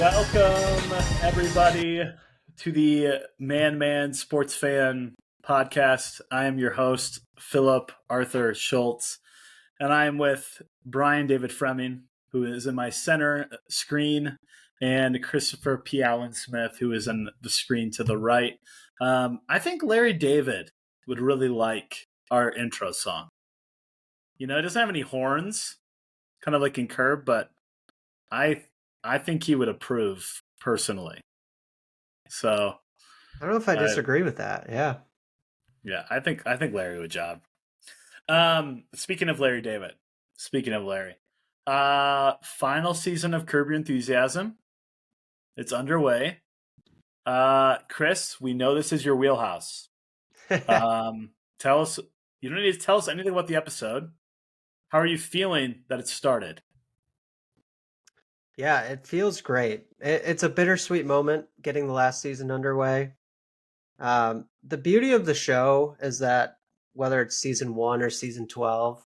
Welcome, everybody, to the Man Sports Fan podcast. I am your host, Philip Arthur Schultz, and I am with Brian David Fremming, who is in my center screen, and Christopher P. Allen Smith, who is in the screen to the right. I think Larry David would really like our intro song. You know, it doesn't have any horns, kind of like in Curb, but I think he would approve personally. So I don't know if I disagree with that. Yeah. Yeah, I think Larry would job. Speaking of Larry David, final season of Curb Your Enthusiasm. It's underway. Chris, we know this is your wheelhouse. Tell us. You don't need to tell us anything about the episode. How are you feeling that it started? Yeah, it feels great. It's a bittersweet moment getting the last season underway. The beauty of the show is that whether it's season 1 or season 12,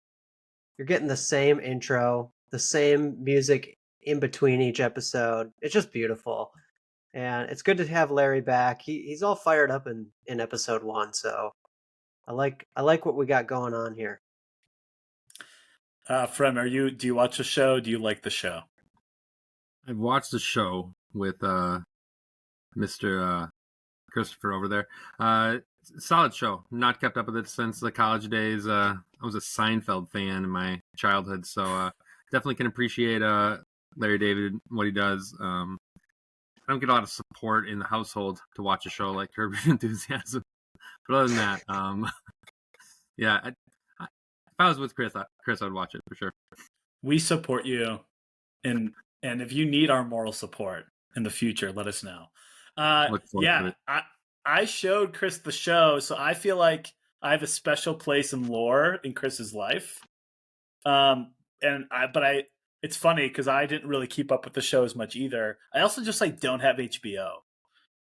you're getting the same intro, the same music in between each episode. It's just beautiful. And it's good to have Larry back. He's all fired up in episode 1, so I like what we got going on here. Frem, do you watch the show? Do you like the show? I've watched the show with Mr. Christopher over there. Solid show. Not kept up with it since the college days. I was a Seinfeld fan in my childhood, so definitely can appreciate Larry David, what he does. I don't get a lot of support in the household to watch a show like Curb Your Enthusiasm. But other than that, yeah, if I was with Chris, I would watch it for sure. We support you, and if you need our moral support in the future, let us know. Yeah, I showed Chris the show, so I feel like I have a special place in lore in Chris's life. It's funny because I didn't really keep up with the show as much either. I also just don't have HBO,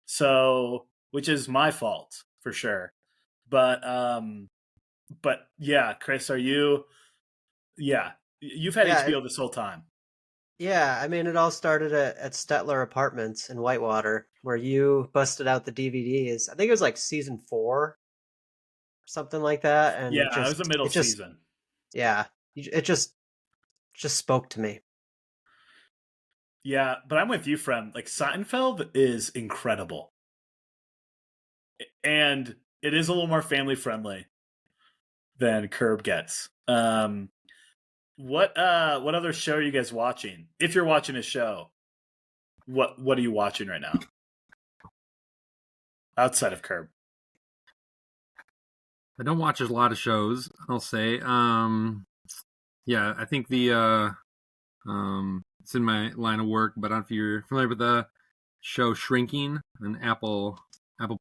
so which is my fault for sure. But yeah, Chris, are you? Yeah, you've had HBO this whole time. Yeah, I mean, it all started at Stetler Apartments in Whitewater, where you busted out the DVDs. I think it was like season 4, something like that. And yeah, it was the middle season. Yeah, it just spoke to me. Yeah, but I'm with you, friend. Like, Seinfeld is incredible, and it is a little more family friendly than Curb gets. What other show are you guys watching? If you're watching a show, what are you watching right now outside of Curb? I don't watch a lot of shows, I'll say. Yeah, I think the it's in my line of work, but I don't know if you're familiar with the show Shrinking on Apple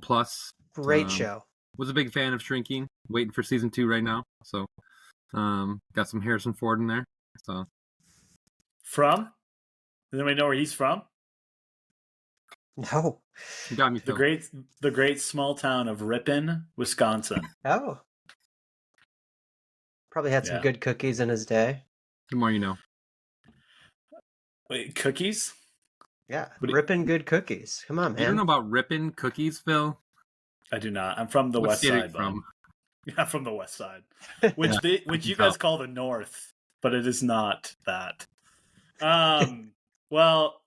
Plus. Great show. Was a big fan of Shrinking. Waiting for season 2 right now. So got some Harrison Ford in there. So from? Does anybody know where he's from? No. You got me, Phil. The great small town of Ripon, Wisconsin. Oh. Probably had some good cookies in his day. The more you know. Wait, cookies? Yeah, Ripon good cookies. Come on, man. You don't know about Ripon cookies, Phil? I do not. I'm from the west side. From? Yeah, from the west side, which you guys call the north, but it is not that. Well,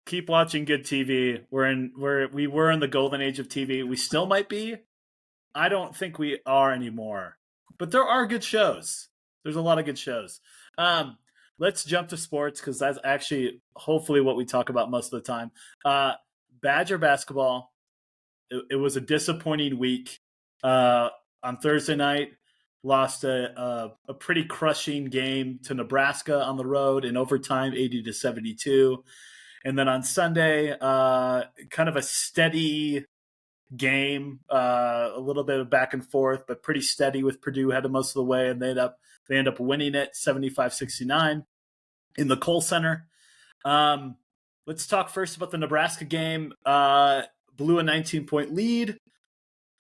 keep watching good TV. We were in the golden age of TV. We still might be. I don't think we are anymore, but there are good shows. There's a lot of good shows. Let's jump to sports because that's actually hopefully what we talk about most of the time. Badger basketball. It was a disappointing week. On Thursday night, lost a pretty crushing game to Nebraska on the road in overtime, 80-72. And then on Sunday, kind of a steady game, a little bit of back and forth, but pretty steady with Purdue headed most of the way, and they end up winning it 75-69 in the Kohl Center. Let's talk first about the Nebraska game. Blew a 19-point lead.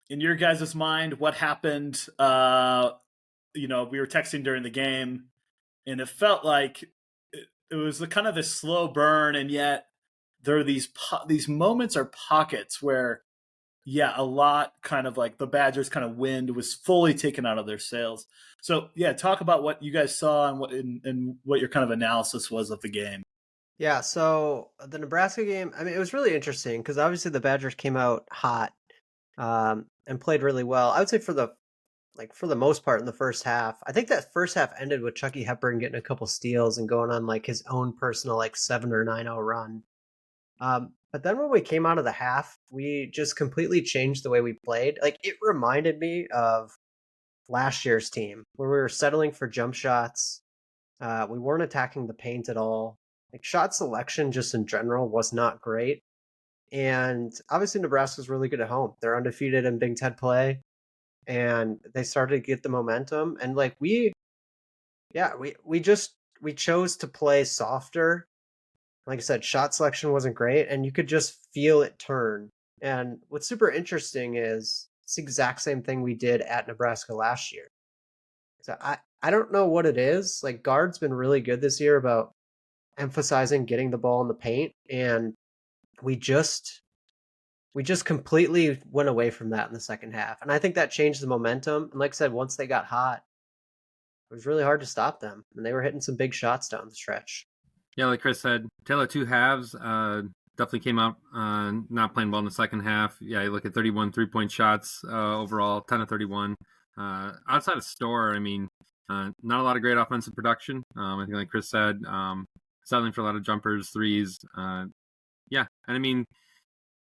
In your guys' mind, what happened? We were texting during the game, and it felt like it was kind of this slow burn, and yet there are these moments or pockets where, yeah, a lot kind of like the Badgers kind of wind was fully taken out of their sails. So yeah, talk about what you guys saw and what your kind of analysis was of the game. Yeah, so the Nebraska game, I mean, it was really interesting because obviously the Badgers came out hot and played really well. I would say for the most part in the first half. I think that first half ended with Chucky Hepburn getting a couple steals and going on like his own personal like 7 or 9-0 run. But then when we came out of the half, we just completely changed the way we played. Like it reminded me of last year's team where we were settling for jump shots. We weren't attacking the paint at all. Like shot selection just in general was not great. And obviously Nebraska's really good at home. They're undefeated in Big Ten play. And they started to get the momentum. And like we chose to play softer. Like I said, shot selection wasn't great, and you could just feel it turn. And what's super interesting is it's the exact same thing we did at Nebraska last year. So I don't know what it is. Like guard's been really good this year about emphasizing getting the ball in the paint, and we just completely went away from that in the second half. And I think that changed the momentum. And like I said, once they got hot, it was really hard to stop them. And they were hitting some big shots down the stretch. Yeah, like Chris said, tale of two halves. Definitely came out not playing well in the second half. Yeah, you look at 31 3-point shots overall, 10 of 31. Outside of Store, I mean, not a lot of great offensive production. I think, like Chris said, settling for a lot of jumpers, threes. Yeah, and I mean,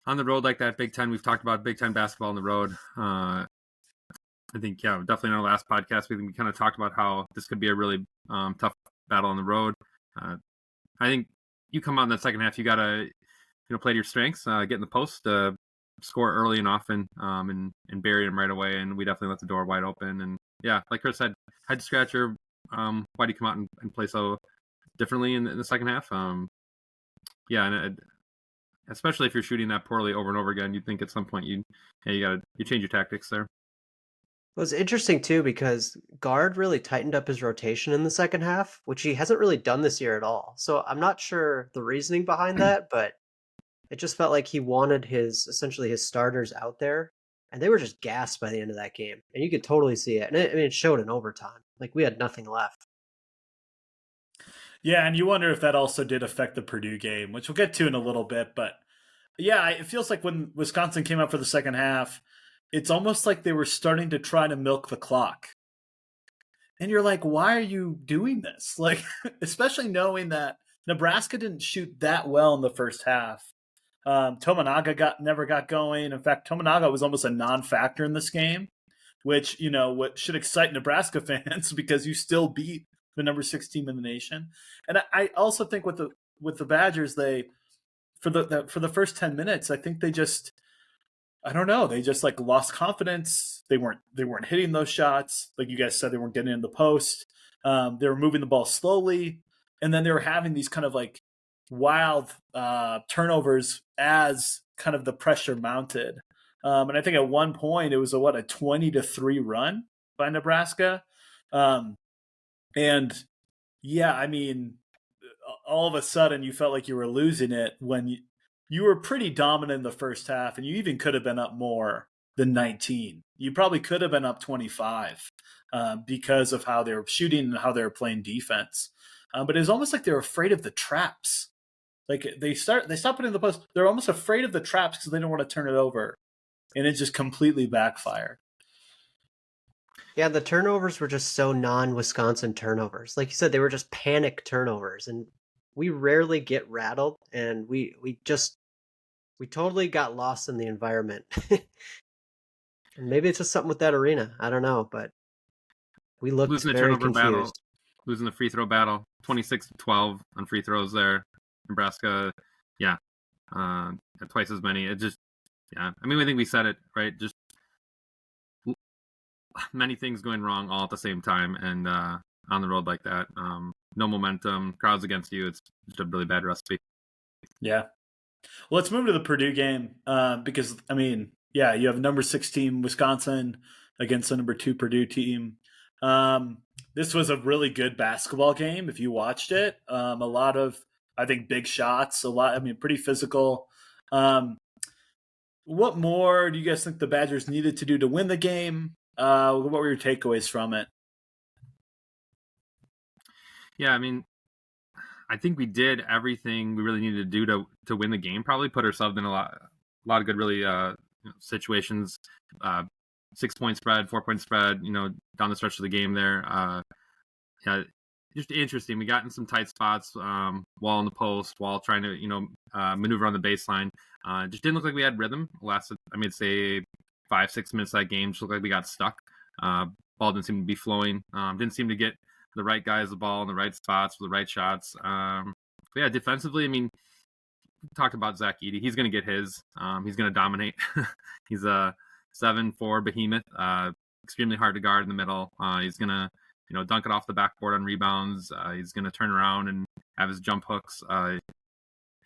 on the road like that, Big Ten, we've talked about Big Ten basketball on the road. I think, yeah, definitely in our last podcast, we kind of talked about how this could be a really tough battle on the road. I think you come out in the second half, you got to, play to your strengths, get in the post, score early and often, and bury them right away. And we definitely left the door wide open. And yeah, like Chris said, head scratcher. Why do you come out and play so differently in the second half? Yeah, and especially if you're shooting that poorly over and over again, you'd think at some point you change your tactics there. It was interesting too because guard really tightened up his rotation in the second half, which he hasn't really done this year at all. So I'm not sure the reasoning behind that, but it just felt like he wanted essentially his starters out there, and they were just gassed by the end of that game, and you could totally see it. And it showed in overtime. Like we had nothing left. Yeah, and you wonder if that also did affect the Purdue game, which we'll get to in a little bit. But yeah, it feels like when Wisconsin came out for the second half, it's almost like they were starting to try to milk the clock. And you're like, why are you doing this? Like, especially knowing that Nebraska didn't shoot that well in the first half. Tominaga never got going. In fact, Tominaga was almost a non-factor in this game, which, what should excite Nebraska fans because you still beat the number 6 team in the nation. And I also think with the Badgers, they for the first 10 minutes, I think they just, I don't know, they just like lost confidence. They weren't hitting those shots. Like you guys said, they weren't getting in the post. They were moving the ball slowly, and then they were having these kind of like wild turnovers as kind of the pressure mounted. And I think at one point it was a 20-3 run by Nebraska. And yeah, I mean, all of a sudden you felt like you were losing it when you were pretty dominant in the first half, and you even could have been up more than 19. You probably could have been up 25 because of how they were shooting and how they were playing defense. But it was almost like they were afraid of the traps. Like they stopped putting the post. They're almost afraid of the traps because they don't want to turn it over, and it just completely backfired. Yeah, the turnovers were just so non-Wisconsin turnovers. Like you said, they were just panic turnovers, and we rarely get rattled, and we totally got lost in the environment. And maybe it's just something with that arena. I don't know, but we looked losing the very turnover confused. battle, losing the free throw battle, 26-12 on free throws there. Nebraska, yeah, twice as many. It just, yeah. I mean, I think we said it right. Just many things going wrong all at the same time, and on the road like that, no momentum, crowds against you. It's just a really bad recipe. Yeah. Well, let's move to the Purdue game because, I mean, yeah, you have number 6 team Wisconsin against the number 2 Purdue team. This was a really good basketball game if you watched it. A lot of I think big shots, a lot. I mean, pretty physical. Um, what more do you guys think the Badgers needed to do to win the game? What were your takeaways from it? Yeah, I mean, I think we did everything we really needed to do to win the game. Probably put ourselves in a lot of good really situations. 6-point spread, 4-point spread. Down the stretch of the game there. Yeah, just interesting. We got in some tight spots, while in the post, while trying to maneuver on the baseline. Just didn't look like we had rhythm. Lasted, say 5-6 minutes of that game. Just looked like we got stuck. Ball didn't seem to be flowing. Didn't seem to get the right guys the ball in the right spots for the right shots. But yeah, defensively, we talked about Zach Edey. He's going to get his. He's going to dominate. He's a 7'4" behemoth. Extremely hard to guard in the middle. He's going to dunk it off the backboard on rebounds. He's going to turn around and have his jump hooks. Can't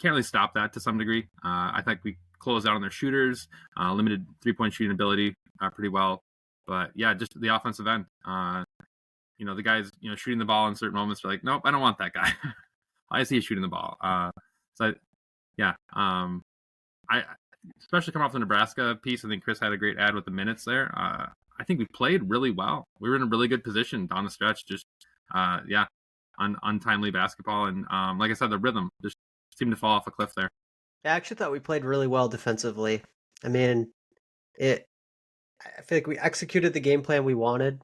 really stop that to some degree. I think we closed out on their shooters, limited 3-point shooting ability pretty well. But yeah, just the offensive end. The guys, shooting the ball in certain moments are like, nope, I don't want that guy. I see you shooting the ball. I especially coming off the Nebraska piece, I think Chris had a great ad with the minutes there. I think we played really well. We were in a really good position down the stretch. Just untimely basketball, and like I said, the rhythm just seemed to fall off a cliff there. I actually thought we played really well defensively. I mean, I feel like we executed the game plan we wanted.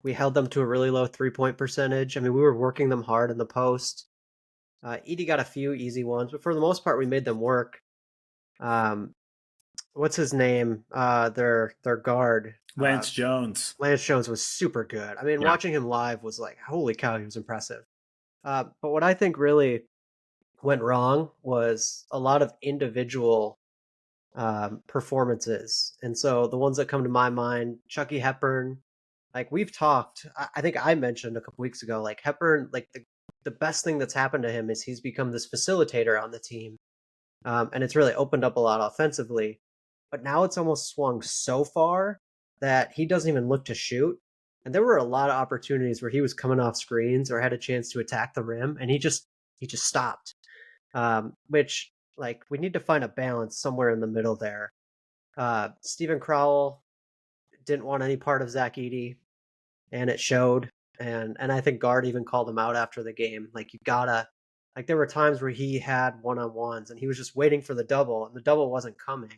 We held them to a really low 3-point percentage. I mean, we were working them hard in the post. Edey got a few easy ones, but for the most part, we made them work. What's his name? Their guard, Lance Jones. Lance Jones was super good. I mean, watching him live was like, holy cow, he was impressive. But what I think really went wrong was a lot of individual performances. And so the ones that come to my mind, Chucky Hepburn, like we've talked, I think I mentioned a couple weeks ago, like Hepburn, like the best thing that's happened to him is he's become this facilitator on the team. And it's really opened up a lot offensively. But now it's almost swung so far that he doesn't even look to shoot. And there were a lot of opportunities where he was coming off screens or had a chance to attack the rim, and he just stopped. Which, like, we need to find a balance somewhere in the middle there. Stephen Crowell didn't want any part of Zach Edey, and it showed. And I think Guard even called him out after the game. Like, you gotta, like, there were times where he had one-on-ones and he was just waiting for the double, and the double wasn't coming.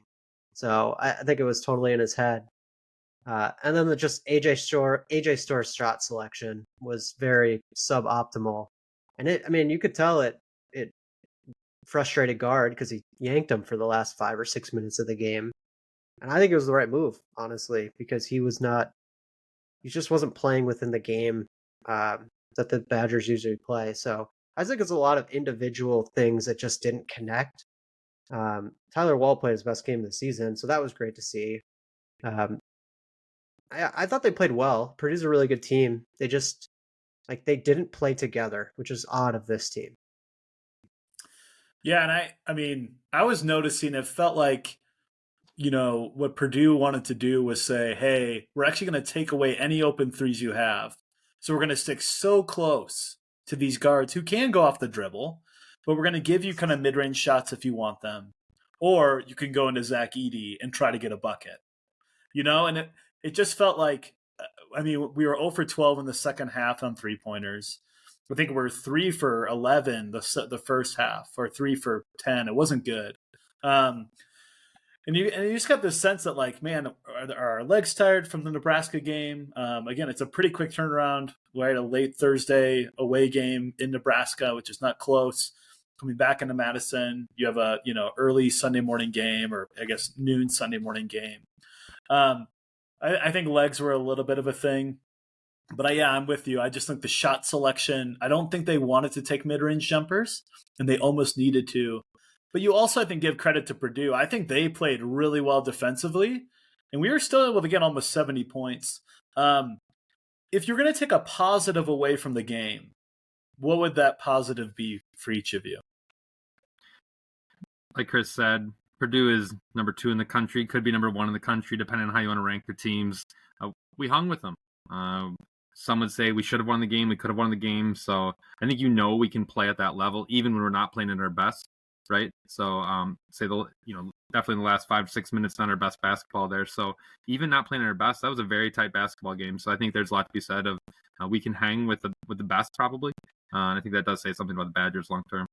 So I think it was totally in his head. And then just AJ Store's shot selection was very suboptimal. And you could tell it frustrated Guard because he yanked him for the last 5 or 6 minutes of the game. And I think it was the right move, honestly, because he just wasn't playing within the game that the Badgers usually play. So I think it's a lot of individual things that just didn't connect. Tyler Wall played his best game of the season, so that was great to see. I thought they played well. Purdue's a really good team. They just, like, they didn't play together, which is odd of this team. Yeah, and I was noticing it felt like, what Purdue wanted to do was say, hey, we're actually going to take away any open threes you have. So we're going to stick so close to these guards who can go off the dribble, but we're going to give you kind of mid-range shots if you want them. Or you can go into Zach Edey and try to get a bucket. And it just felt like, we were 0 for 12 in the second half on three-pointers. I think we're 3 for 11 the first half, or 3 for 10. It wasn't good. And you just got this sense that, like, man, are our legs tired from the Nebraska game? Again, it's a pretty quick turnaround. We had a late Thursday away game in Nebraska, which is not close. Coming back into Madison, you have a early Sunday morning game, or I guess noon Sunday morning game. I think legs were a little bit of a thing. But I'm with you. I just think the shot selection, I don't think they wanted to take mid-range jumpers, and they almost needed to. But you also, I think, give credit to Purdue. I think they played really well defensively, and we were still able to get almost 70 points. If you're going to take a positive away from the game, what would that positive be for each of you? Like Chris said, Purdue is number 2 in the country, could be number 1 in the country, depending on how you want to rank the teams. We hung with them. some would say we should have won the game, we could have won the game. So I think we can play at that level even when we're not playing at our best, right? So definitely in the last 5 to 6 minutes, not our best basketball there. So even not playing at our best, that was a very tight basketball game. So I think there's a lot to be said of we can hang with the best probably. And I think that does say something about the Badgers long term.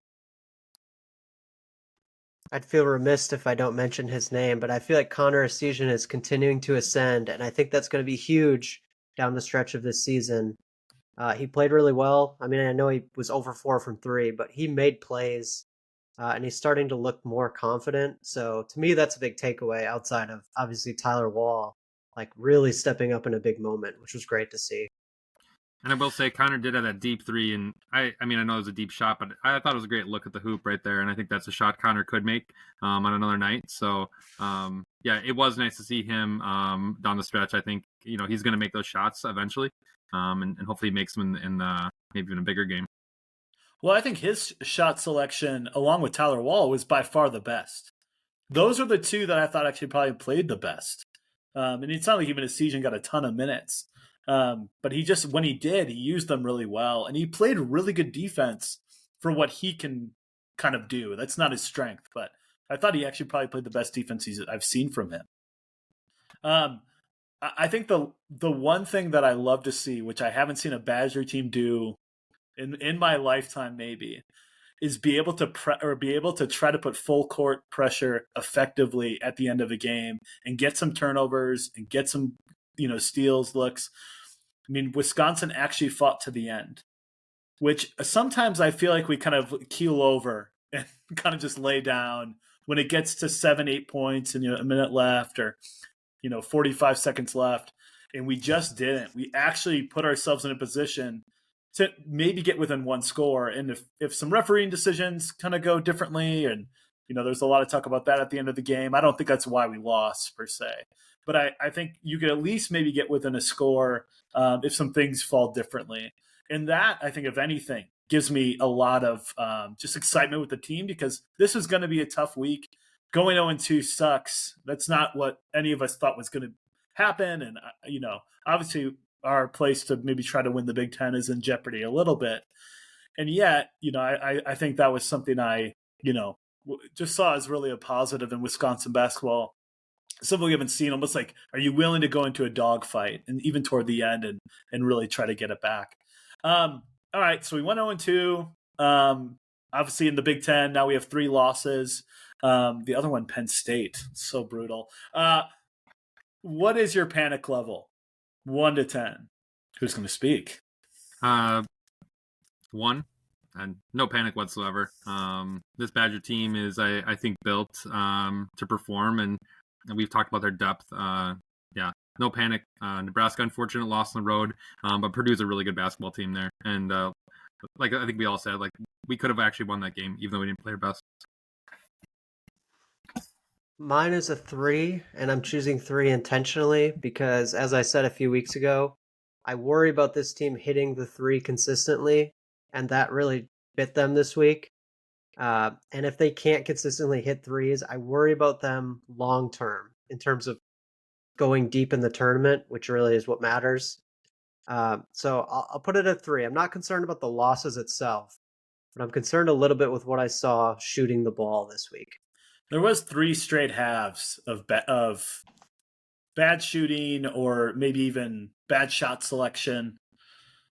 I'd feel remiss if I don't mention his name, but I feel like Connor Essegian is continuing to ascend, and I think that's going to be huge down the stretch of this season. He played really well. I mean, I know he was over 4 from 3, but he made plays, and he's starting to look more confident. So to me, that's a big takeaway outside of obviously Tyler Wall, like really stepping up in a big moment, which was great to see. And I will say Connor did have that deep three, and I mean I know it was a deep shot, but I thought it was a great look at the hoop right there, and I think that's a shot Connor could make on another night. So it was nice to see him down the stretch. I think he's going to make those shots eventually, and hopefully he makes them in maybe even a bigger game. Well, I think his shot selection, along with Tyler Wall, was by far the best. Those are the two that I thought actually probably played the best. And it's not like even Essegian got a ton of minutes. But when he did, he used them really well. And he played really good defense for what he can kind of do. That's not his strength, but I thought he actually probably played the best defense I've seen from him. I think the one thing that I love to see, which I haven't seen a Badger team do in my lifetime maybe, is be able to try to put full court pressure effectively at the end of a game and get some turnovers and get some steals, looks. I mean, Wisconsin actually fought to the end, which sometimes I feel like we kind of keel over and kind of just lay down when it gets to 7-8 points and a minute left or 45 seconds left, and we just didn't. We actually put ourselves in a position to maybe get within one score. And if some refereeing decisions kind of go differently, and there's a lot of talk about that at the end of the game, I don't think that's why we lost per se. But I think you could at least maybe get within a score if some things fall differently. And that, I think, if anything, gives me a lot of just excitement with the team, because this is going to be a tough week. Going 0-2 sucks. That's not what any of us thought was going to happen. And, obviously our place to maybe try to win the Big Ten is in jeopardy a little bit. And yet, I think that was something I, just saw as really a positive in Wisconsin basketball. Something we haven't seen, almost like, are you willing to go into a dogfight and even toward the end and really try to get it back? All right, so we went 0-2. Obviously in the Big Ten, now we have 3 losses. The other one, Penn State, so brutal. What is your panic level? 1 to 10. Who's going to speak? 1, and no panic whatsoever. This Badger team is, I think, built to perform, and we've talked about their depth. No panic. Nebraska, unfortunate loss on the road, but Purdue's a really good basketball team there, and like I think we all said, like we could have actually won that game even though we didn't play our best. Mine is a 3, and I'm choosing 3 intentionally because, as I said a few weeks ago, I worry about this team hitting the 3 consistently, and that really bit them this week. And if they can't consistently hit threes, I worry about them long term in terms of going deep in the tournament, which really is what matters. So I'll put it at 3. I'm not concerned about the losses itself, but I'm concerned a little bit with what I saw shooting the ball this week. There was 3 straight halves of bad shooting, or maybe even bad shot selection.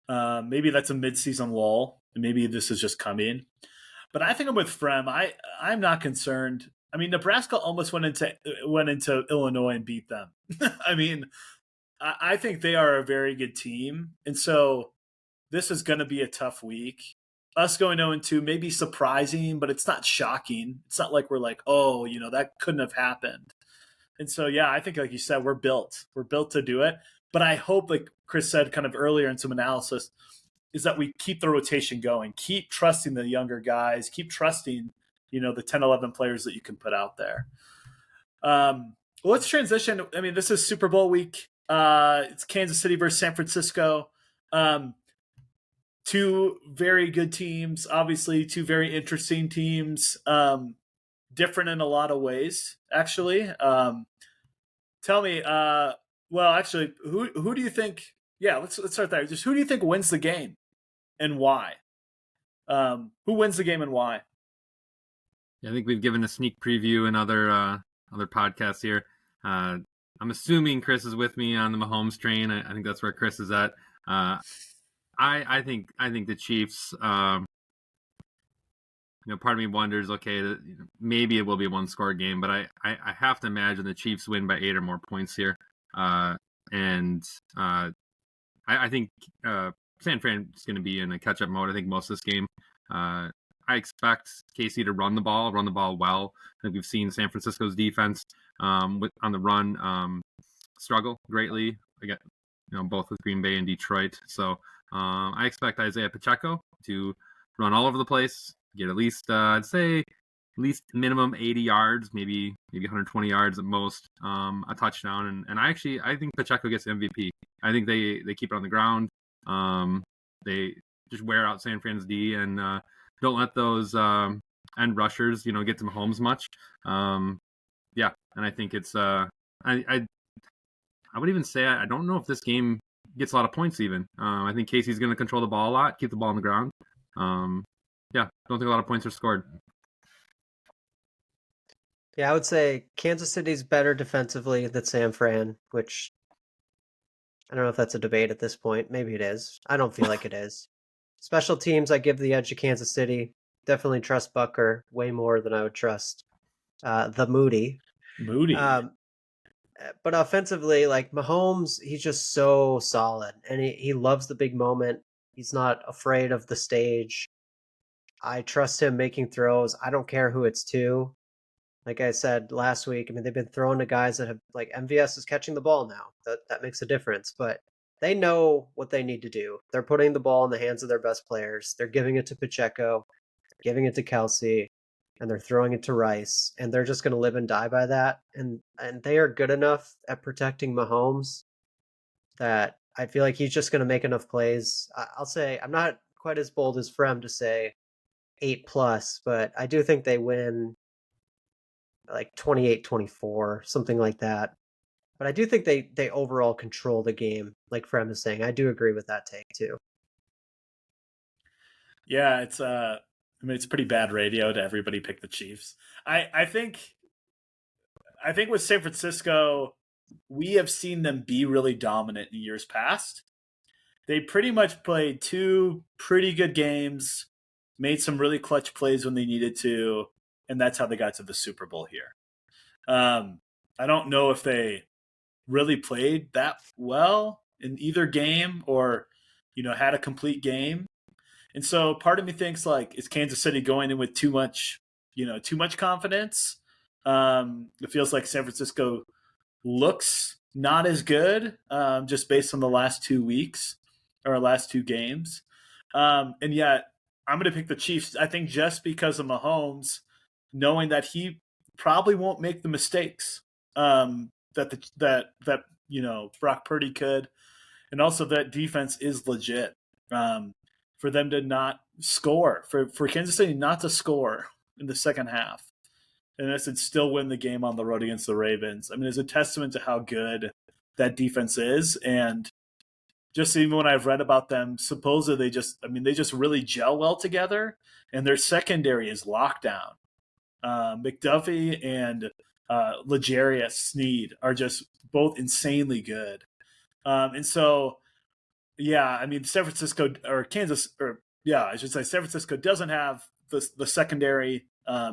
Maybe that's a midseason lull, and maybe this is just coming. But I think I'm with Frem. I'm not concerned. I mean, Nebraska almost went into Illinois and beat them. I mean, I think they are a very good team, and so this is going to be a tough week. Us going 0-2 may be surprising, but it's not shocking. It's not like we're like, oh, that couldn't have happened. And so, yeah, I think, like you said, we're built. We're built to do it. But I hope, like Chris said kind of earlier in some analysis, is that we keep the rotation going, keep trusting the younger guys, keep trusting, the 10, 11 players that you can put out there. Let's transition. I mean, this is Super Bowl week. It's Kansas City versus San Francisco. 2 very good teams, obviously 2 very interesting teams, different in a lot of ways, actually. Tell me, well, actually, who do you think Yeah, let's start there. Just who do you think wins the game and why? Who wins the game and why? Yeah, I think we've given a sneak preview in other podcasts here. I'm assuming Chris is with me on the Mahomes train. I think that's where Chris is at. I think the Chiefs. Part of me wonders, okay, maybe it will be a one-score game, but I have to imagine the Chiefs win by 8 or more points here. I think San Fran is going to be in a catch-up mode. I think most of this game. I expect KC to run the ball well. I think we've seen San Francisco's defense on the run struggle greatly again, both with Green Bay and Detroit. So I expect Isaiah Pacheco to run all over the place, get at least I'd say at least minimum 80 yards, maybe 120 yards at most, a touchdown. And I think Pacheco gets MVP. I think they keep it on the ground. They just wear out San Fran's D and don't let those end rushers, get to Mahomes much. Yeah, and I think it's I would even say I don't know if this game gets a lot of points even. I think Casey's going to control the ball a lot, keep the ball on the ground. Yeah, don't think a lot of points are scored. Yeah, I would say Kansas City's better defensively than San Fran, which I don't know if that's a debate at this point. Maybe it is. I don't feel like it is. Special teams, I give the edge to Kansas City. Definitely trust Bucker way more than I would trust the Moody. But offensively, like Mahomes, he's just so solid, and he loves the big moment. He's not afraid of the stage. I trust him making throws. I don't care who it's to. Like I said last week, I mean, they've been throwing to guys that have, like, MVS is catching the ball now. That makes a difference, but they know what they need to do. They're putting the ball in the hands of their best players. They're giving it to Pacheco, giving it to Kelsey, and they're throwing it to Rice, and they're just going to live and die by that. And they are good enough at protecting Mahomes that I feel like he's just going to make enough plays. I'll say I'm not quite as bold as Frem to say 8+, but I do think they win like 28-24, something like that. But I do think they overall control the game, like Frem is saying. I do agree with that take too. Yeah, it's pretty bad radio to everybody pick the Chiefs. I think with San Francisco, we have seen them be really dominant in years past. They pretty much played 2 pretty good games, made some really clutch plays when they needed to, and that's how they got to the Super Bowl here. I don't know if they really played that well in either game or, had a complete game. And so part of me thinks, like, is Kansas City going in with too much confidence? It feels like San Francisco looks not as good, just based on the last 2 weeks or last 2 games. And yet I'm going to pick the Chiefs. I think just because of Mahomes, knowing that he probably won't make the mistakes that Brock Purdy could, and also that defense is legit. For them to not score, for Kansas City not to score in the second half, and this would still win the game on the road against the Ravens. I mean, it's a testament to how good that defense is. And just even when I've read about them, supposedly they just really gel well together, and their secondary is lockdown. McDuffie and L'Jarius Sneed are just both insanely good. And so, yeah, I mean, San Francisco doesn't have the secondary,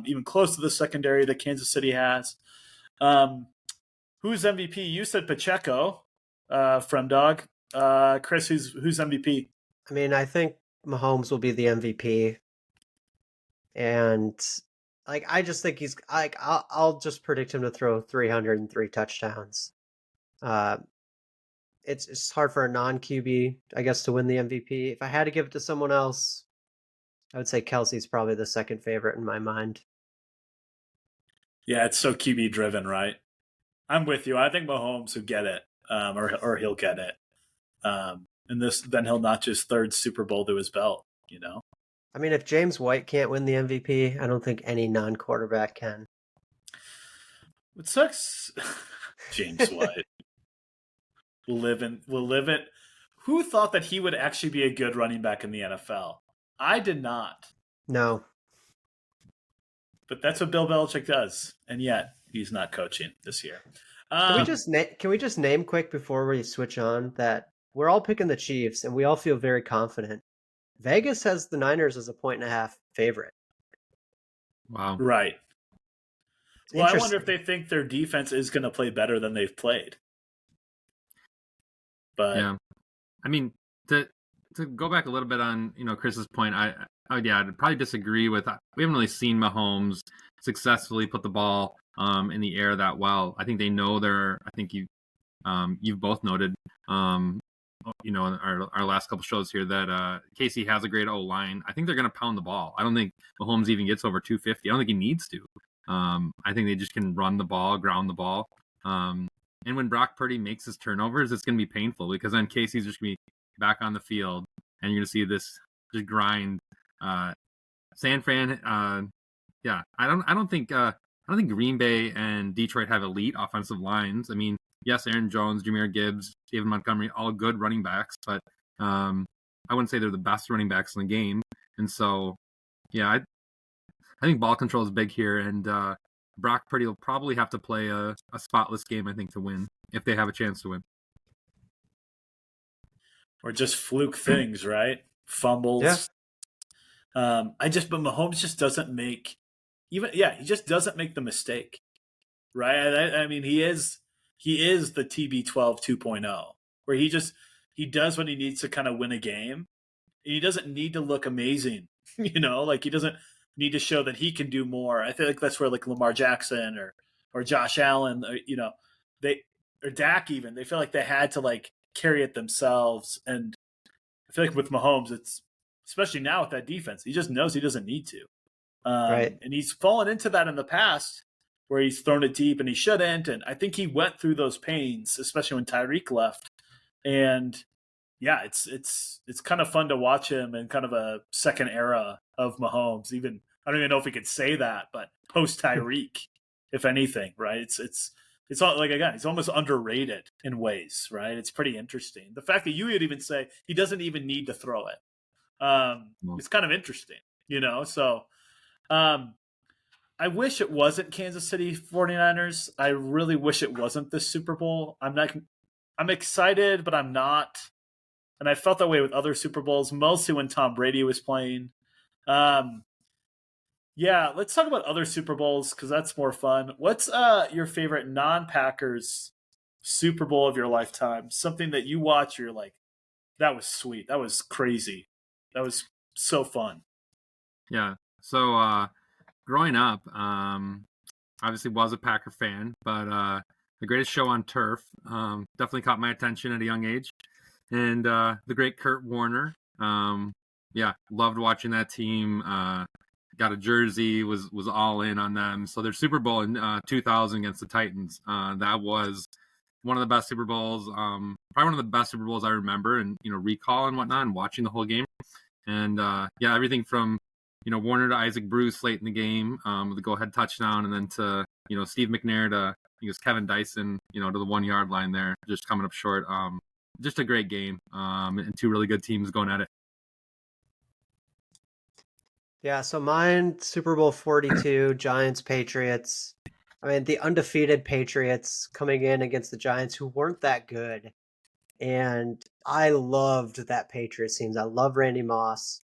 even close to the secondary that Kansas City has. Who's MVP? You said Pacheco, from Dog. Chris, who's MVP? I mean, I think Mahomes will be the MVP, and like I just think he's like I'll just predict him to throw 303 touchdowns. It's hard for a non-QB, I guess, to win the MVP. If I had to give it to someone else, I would say Kelsey's probably the second favorite in my mind. Yeah, it's so QB driven, right? I'm with you. I think Mahomes would get it, or he'll get it. And then he'll notch his 3rd Super Bowl to his belt. I mean, if James White can't win the MVP, I don't think any non-quarterback can. It sucks. James White. We'll live it. Who thought that he would actually be a good running back in the NFL? I did not. No. But that's what Bill Belichick does, and yet he's not coaching this year. Can we just name quick before we switch on that we're all picking the Chiefs and we all feel very confident. Vegas has the Niners as a 1.5 favorite. Wow. Right. Well, I wonder if they think their defense is going to play better than they've played. But yeah, I mean, to go back a little bit on Chris's point, I'd probably disagree with. We haven't really seen Mahomes successfully put the ball in the air that well. I think they know they're. I think you've both noted in our last couple shows here that Casey has a great O-line. I think they're going to pound the ball. I don't think Mahomes even gets over 250. I don't think he needs to. I think they just can run the ball, ground the ball. And when Brock Purdy makes his turnovers, it's going to be painful because then Casey's just going to be back on the field, and you're going to see this just grind. San Fran, yeah, I don't think Green Bay and Detroit have elite offensive lines. I mean, yes, Aaron Jones, Jahmyr Gibbs, David Montgomery, all good running backs, but I wouldn't say they're the best running backs in the game. And so, yeah, I think ball control is big here, and Brock Purdy will probably have to play a spotless game, I think, to win, if they have a chance to win. Or just fluke things, right? Fumbles. Yeah. But Mahomes just doesn't make he just doesn't make the mistake, right? I mean, he is the TB12 2.0, where he does what he needs to kind of win a game. And he doesn't need to look amazing, like he doesn't need to show that he can do more. I feel like that's where like Lamar Jackson or Josh Allen, or Dak even, they feel like they had to like carry it themselves. And I feel like with Mahomes, it's especially now with that defense, he just knows he doesn't need to. Right. And he's fallen into that in the past where he's thrown it deep and he shouldn't. And I think he went through those pains, especially when Tyreek left. And yeah, it's kind of fun to watch him in kind of a second era of Mahomes. Even I don't even know if we could say that, but post Tyreek, if anything, right? It's all like, again, he's almost underrated in ways, right? It's pretty interesting. The fact that you would even say he doesn't even need to throw it. It's kind of interesting, So I wish it wasn't Kansas City 49ers. I really wish it wasn't the Super Bowl. I'm excited, but I'm not. And I felt that way with other Super Bowls, mostly when Tom Brady was playing. Yeah, let's talk about other Super Bowls because that's more fun. What's your favorite non-Packers Super Bowl of your lifetime? Something that you watch, you're like, that was sweet. That was crazy. That was so fun. Yeah. So growing up, obviously was a Packer fan, but the Greatest Show on Turf definitely caught my attention at a young age. And the great Kurt Warner, loved watching that team. Got a jersey, was all in on them. So their Super Bowl in 2000 against the Titans, that was one of the best Super Bowls, probably one of the best Super Bowls I remember, and recall and whatnot, and watching the whole game. And everything from Warner to Isaac Bruce late in the game, with the go-ahead touchdown, and then to Steve McNair to Kevin Dyson, to the 1 yard line there, just coming up short. Just a great game, and two really good teams going at it. Yeah, so mine, Super Bowl 42, Giants, Patriots. I mean, the undefeated Patriots coming in against the Giants, who weren't that good. And I loved that Patriots team. I love Randy Moss.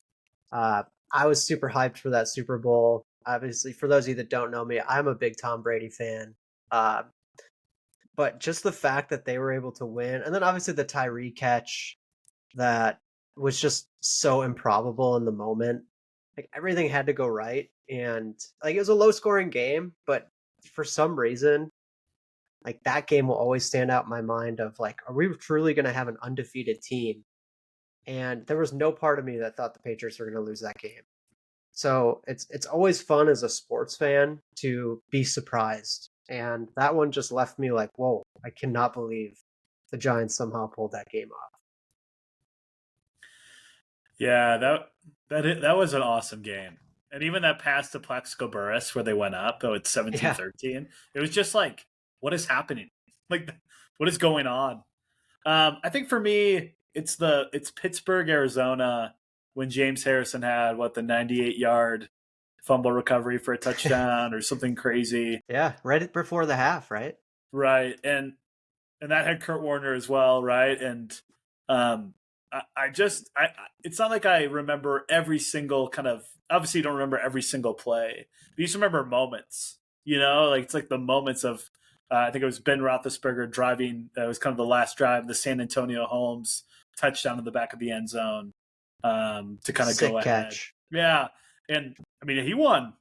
I was super hyped for that Super Bowl. Obviously, for those of you that don't know me, I'm a big Tom Brady fan. But just the fact that they were able to win, and then obviously the Tyree catch that was just so improbable in the moment. Like everything had to go right, and like it was a low-scoring game, but for some reason, like that game will always stand out in my mind of like, are we truly going to have an undefeated team? And there was no part of me that thought the Patriots were going to lose that game. So it's always fun as a sports fan to be surprised. And that one just left me like, whoa, I cannot believe the Giants somehow pulled that game off. Yeah, that was an awesome game. And even that pass to Plaxico Burress where they went up, though it's 17-13, it was just like, what is happening? Like, what is going on? I think for me, it's Pittsburgh, Arizona, when James Harrison had the 98-yard fumble recovery for a touchdown or something crazy. Yeah, right before the half, right? Right. And that had Kurt Warner as well, right? And it's not like I remember every single obviously you don't remember every single play, but you just remember moments, like it's like the moments of, I think it was Ben Roethlisberger driving, it was kind of the last drive, the San Antonio Holmes touchdown in the back of the end zone to kind of Sick go ahead. catch. Yeah. And I mean,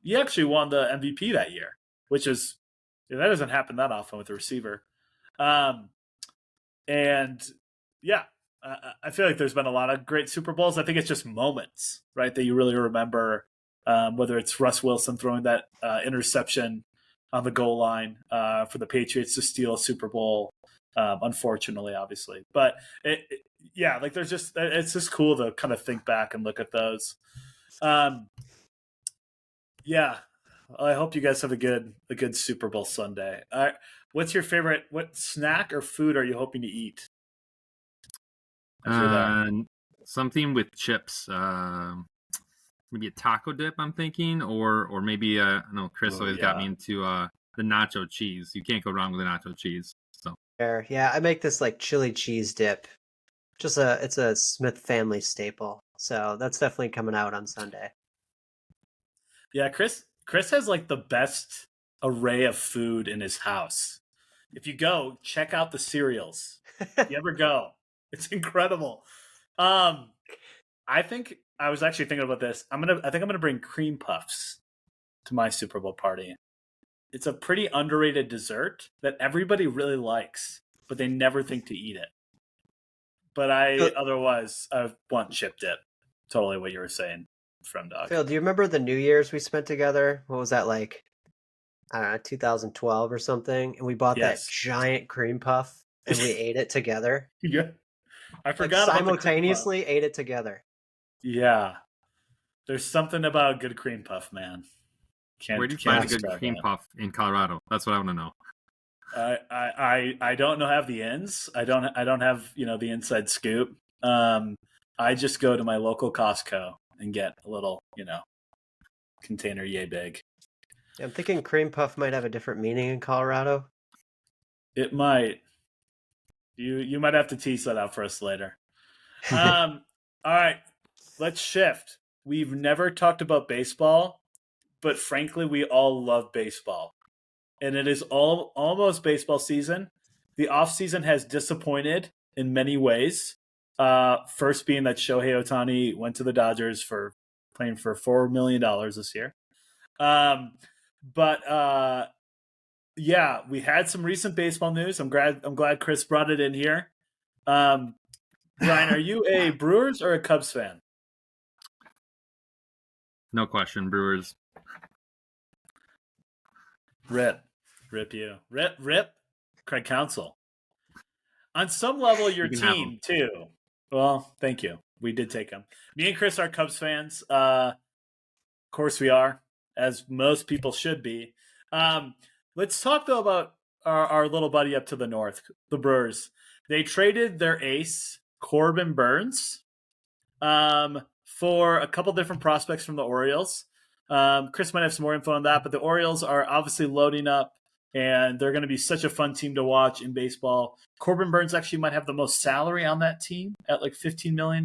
he actually won the MVP that year, which is, that doesn't happen that often with a receiver. And yeah, I feel like there's been a lot of great Super Bowls. I think it's just moments, right, that you really remember, whether it's Russ Wilson throwing that interception on the goal line for the Patriots to steal a Super Bowl, unfortunately, obviously. But like it's just cool to kind of think back and look at those. Yeah, I hope you guys have a good Super Bowl Sunday. What's your favorite? What snack or food are you hoping to eat? Something with chips. Maybe a taco dip, I'm thinking, or maybe I know Chris always got me into the nacho cheese. You can't go wrong with the nacho cheese. So yeah, I make this like chili cheese dip. It's a Smith family staple. So that's definitely coming out on Sunday. Yeah, Chris has like the best array of food in his house. If you go, check out the cereals. If you ever go, it's incredible. I think I was actually thinking about this. I think I'm gonna bring cream puffs to my Super Bowl party. It's a pretty underrated dessert that everybody really likes, but they never think to eat it. But I want chip dip. Totally what you were saying, Friend Dog. Phil, do you remember the New Year's we spent together? What was that like? I don't know, 2012 or something, and we bought that giant cream puff and we ate it together. Yeah, I forgot. Like, simultaneously ate it together. Yeah, there's something about a good cream puff, man. Where do you find a good cream puff in Colorado? That's what I want to know. I don't know have the ends. I don't have the inside scoop. I just go to my local Costco and get a little container yay big. I'm thinking cream puff might have a different meaning in Colorado. It might. You might have to tease that out for us later. All right, let's shift. We've never talked about baseball, but frankly, we all love baseball. And it is almost baseball season. The offseason has disappointed in many ways. First being that Shohei Ohtani went to the Dodgers for playing for $4 million this year. Yeah, we had some recent baseball news. I'm glad Chris brought it in here. Brian, are you a Brewers or a Cubs fan? No question, Brewers. Rip you. Rip Craig Counsell. On some level, your team too. Well, thank you. We did take him. Me and Chris are Cubs fans. Of course we are, as most people should be. Let's talk though about our little buddy up to the north, the Brewers. They traded their ace, Corbin Burnes, for a couple different prospects from the Orioles. Chris might have some more info on that, but the Orioles are obviously loading up, and they're going to be such a fun team to watch in baseball. Corbin Burnes actually might have the most salary on that team at like $15 million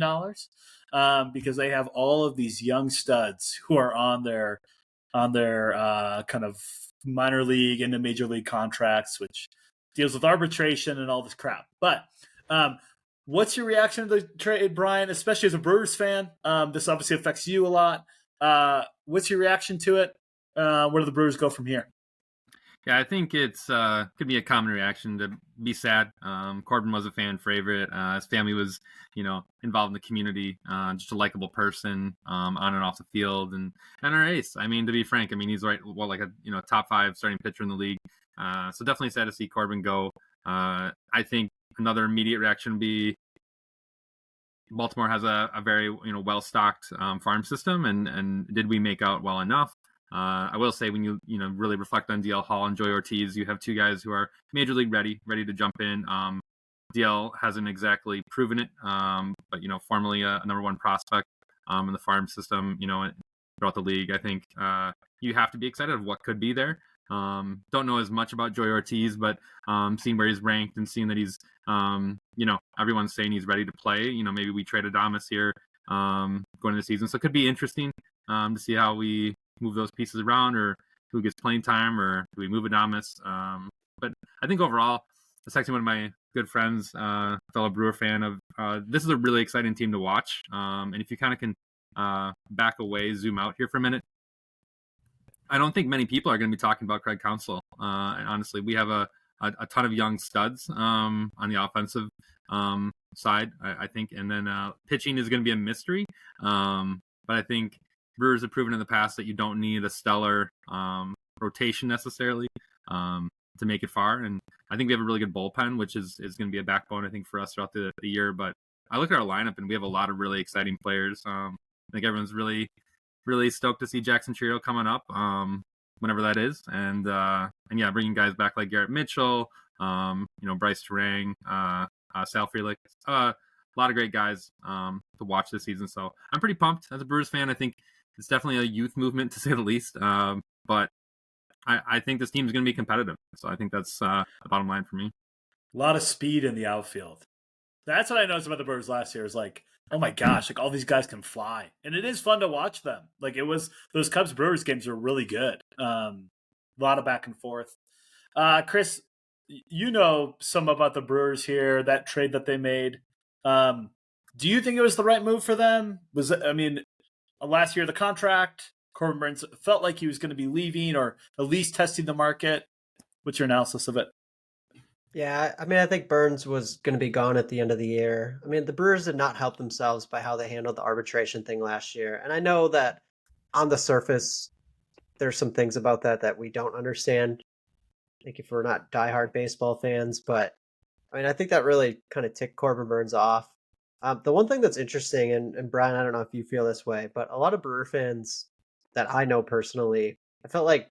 because they have all of these young studs who are on their kind of minor league into major league contracts, which deals with arbitration and all this crap. But what's your reaction to the trade, Brian, especially as a Brewers fan? This obviously affects you a lot. What's your reaction to it? Where do the Brewers go from here? Yeah, I think it's could be a common reaction to be sad. Corbin was a fan favorite. His family was, involved in the community. Just a likable person on and off the field, and our ace. I mean, to be frank, he's like a top 5 starting pitcher in the league. So definitely sad to see Corbin go. I think another immediate reaction would be Baltimore has a very well stocked farm system, and did we make out well enough? I will say when you really reflect on DL Hall and Joey Ortiz, you have 2 guys who are major league ready to jump in. DL hasn't exactly proven it, but formerly a number one prospect in the farm system, throughout the league. I think you have to be excited of what could be there. Don't know as much about Joey Ortiz, but seeing where he's ranked and seeing that he's, everyone's saying he's ready to play. Maybe we trade Adames here going into the season, so it could be interesting to see how we move those pieces around, or who gets playing time, or do we move Adames. But I think overall, it's actually one of my good friends, fellow Brewer fan, of this is a really exciting team to watch. And if you kind of can back away, zoom out here for a minute, I don't think many people are going to be talking about Craig Counsell. And honestly, we have a ton of young studs on the offensive side, I think. And then pitching is going to be a mystery. But I think Brewers have proven in the past that you don't need a stellar rotation necessarily to make it far. And I think we have a really good bullpen, which is going to be a backbone, I think, for us throughout the year. But I look at our lineup, and we have a lot of really exciting players. I think everyone's really, really stoked to see Jackson Trio coming up, whenever that is. And yeah, bringing guys back like Garrett Mitchell, Bryce Terang, Sal Frelick, a lot of great guys to watch this season. So I'm pretty pumped as a Brewers fan. I think it's definitely a youth movement, to say the least. But I think this team is going to be competitive. So I think that's the bottom line for me. A lot of speed in the outfield. That's what I noticed about the Brewers last year. Is like, oh my gosh, like all these guys can fly, and it is fun to watch them. Like it was, those Cubs Brewers games are really good. A lot of back and forth. Chris, you know some about the Brewers here, that trade that they made. Do you think it was the right move for them? Last year the contract, Corbin Burns felt like he was going to be leaving, or at least testing the market. What's your analysis of it? Yeah, I think Burns was going to be gone at the end of the year. The Brewers did not help themselves by how they handled the arbitration thing last year. And I know that on the surface, there's some things about that we don't understand, like if we're not diehard baseball fans. But I think that really kind of ticked Corbin Burns off. The one thing that's interesting, and Brian, I don't know if you feel this way, but a lot of Brewer fans that I know personally, I felt like